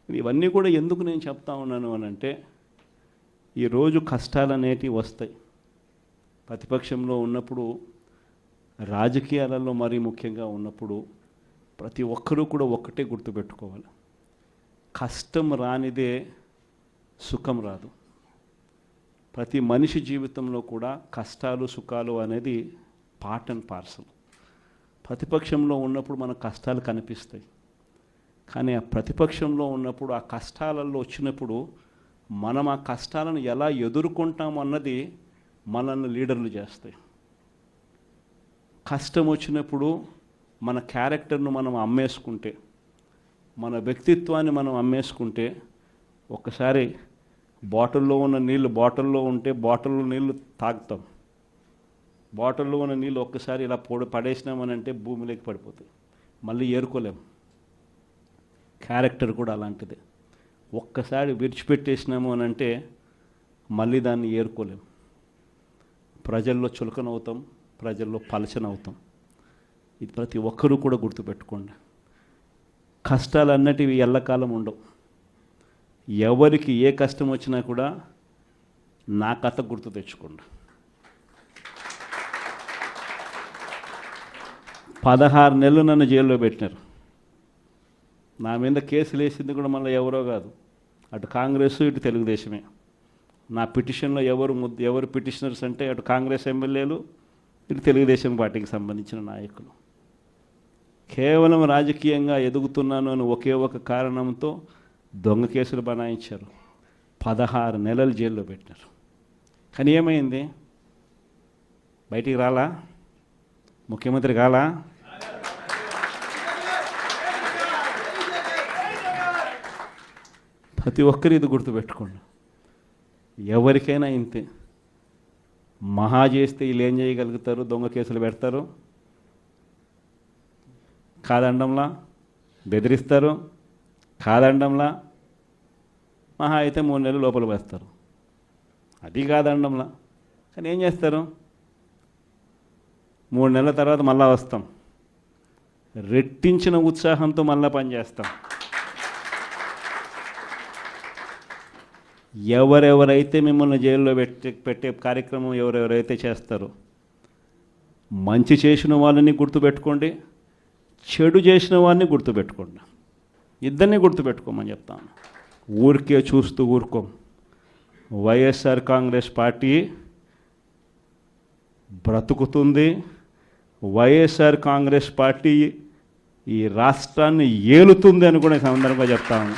ఇవన్నీ కూడా ఎందుకు నేను చెప్తా ఉన్నాను అని అంటే, ఈరోజు కష్టాలు అనేటివి వస్తాయి. ప్రతిపక్షంలో ఉన్నప్పుడు, రాజకీయాలలో మరీ ముఖ్యంగా ఉన్నప్పుడు ప్రతి ఒక్కరూ కూడా ఒక్కటే గుర్తుపెట్టుకోవాలి, కష్టం రానిదే సుఖం రాదు. ప్రతి మనిషి జీవితంలో కూడా కష్టాలు సుఖాలు అనేది పార్ట్ అండ్ పార్సల్. ప్రతిపక్షంలో ఉన్నప్పుడు మన కష్టాలు కనిపిస్తాయి, కానీ ఆ ప్రతిపక్షంలో ఉన్నప్పుడు ఆ కష్టాలలో వచ్చినప్పుడు మనం ఆ కష్టాలను ఎలా ఎదుర్కొంటాం అన్నది మనల్ని లీడర్లు చేస్తాయి. కష్టం వచ్చినప్పుడు మన క్యారెక్టర్ను మనం అమ్మేసుకుంటే, మన వ్యక్తిత్వాన్ని మనం అమ్మేసుకుంటే, ఒక్కసారి బాటిల్లో ఉన్న నీళ్ళు బాటిల్లో ఉంటే బాటిల్లో నీళ్ళు తాగుతాం. బాటిల్లో ఉన్న నీళ్ళు ఒక్కసారి ఇలా పడేసినామనంటే భూమిలోకి పడిపోతాయి, మళ్ళీ ఏరుకోలేం. క్యారెక్టర్ కూడా అలాంటిదే. ఒక్కసారి విడిచిపెట్టేసినాము అని అంటే మళ్ళీ దాన్ని ఏరుకోలేం. ప్రజల్లో చులకనవుతాం, ప్రజల్లో పలచనవుతాం. ఇది ప్రతి ఒక్కరూ కూడా గుర్తుపెట్టుకోండి. కష్టాలు అన్నటివి ఎల్లకాలం ఉండవు. ఎవరికి ఏ కష్టం వచ్చినా కూడా నా కథ గుర్తు తెచ్చుకోండి. 16 నెలలు నన్ను జైల్లో పెట్టినారు. నా మీద కేసులు వేసింది కూడా మళ్ళీ ఎవరో కాదు, అటు కాంగ్రెస్ ఇటు తెలుగుదేశమే. నా పిటిషన్లో ఎవరు పిటిషనర్స్ అంటే అటు కాంగ్రెస్ ఎమ్మెల్యేలు, ఇటు తెలుగుదేశం పార్టీకి సంబంధించిన నాయకులు. కేవలం రాజకీయంగా ఎదుగుతున్నాను అని ఒకే ఒక కారణంతో దొంగ కేసులు బనాయించారు. 16 నెలలు జైల్లో పెట్టినారు. కానీ ఏమైంది? బయటికి రాలా? ముఖ్యమంత్రి కాలా? ప్రతి ఒక్కరు ఇది గుర్తుపెట్టుకోండి. ఎవరికైనా ఇంతే. మహా చేస్తే వీళ్ళు ఏం చేయగలుగుతారు? దొంగ కేసులు పెడతారు, కాదండంలా బెదిరిస్తారు, కాదండంలా మహా అయితే 3 నెలలు లోపల వేస్తారు, అది కాదండంలా. కానీ ఏం చేస్తారు? 3 నెలల తర్వాత మళ్ళా వస్తాం, రెట్టించిన ఉత్సాహంతో మళ్ళా పనిచేస్తాం. ఎవరెవరైతే మిమ్మల్ని జైల్లో పెట్టే కార్యక్రమం ఎవరెవరైతే చేస్తారో, మంచి చేసిన వాళ్ళని గుర్తుపెట్టుకోండి, చెడు చేసిన వాడిని గుర్తుపెట్టుకోండి. ఇద్దరిని గుర్తుపెట్టుకోమని చెప్తాను. ఊరికే చూస్తూ ఊరుకోం. వైఎస్ఆర్ కాంగ్రెస్ పార్టీ బ్రతుకుతుంది. వైఎస్ఆర్ కాంగ్రెస్ పార్టీ ఈ రాష్ట్రాన్ని ఏలుతుంది అని కూడా ఈ సందర్భంగా చెప్తాను.